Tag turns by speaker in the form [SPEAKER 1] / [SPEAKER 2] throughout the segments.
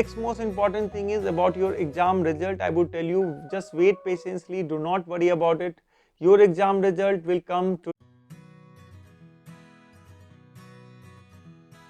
[SPEAKER 1] next most important thing is about your exam result. I would tell you, just wait patiently, do not worry about it. Your exam result will come to.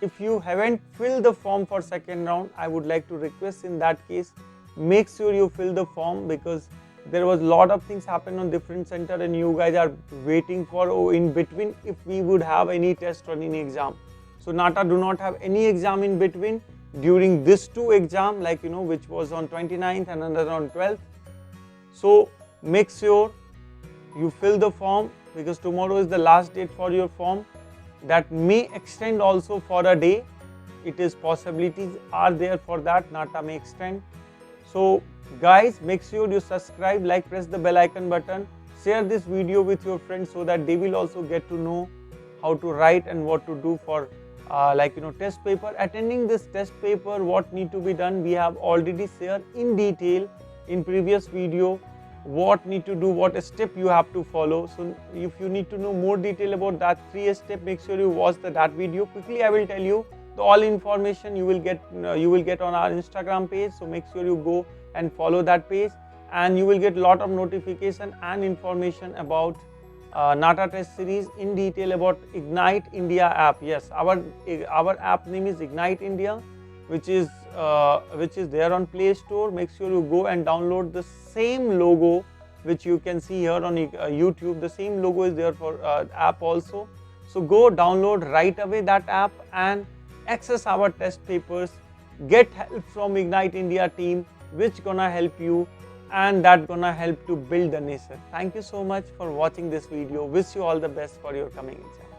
[SPEAKER 1] If you haven't filled the form for second round, I would like to request in that case, make sure you fill the form, because there was a lot of things happen on different center and you guys are waiting for in between if we would have any test or any exam. So NATA do not have any exam in between during this two exam, like which was on 29th and another on 12th. So make sure you fill the form, because tomorrow is the last date for your form. That may extend also for a day. It is possibilities are there for that. NATA may extend. So guys, make sure you subscribe, like, press the bell icon button, share this video with your friends so that they will also get to know how to write and what to do for test paper. Attending this test paper, what need to be done, we have already shared in detail in previous video what need to do, what step you have to follow. So if you need to know more detail about that 3 step, make sure you watch that video. Quickly I will tell you the all information you will get on our Instagram page. So make sure you go and follow that page, and you will get lot of notification and information about NATA test series in detail about Ignite India app. Yes, our app name is Ignite India, which is there on Play Store. Make sure you go and download the same logo which you can see here on YouTube. The same logo is there for app also. So go download right away that app and access our test papers. Get help from Ignite India team, which gonna help you, and that gonna help to build the nation. Thank you so much for watching this video. Wish you all the best for your coming exam.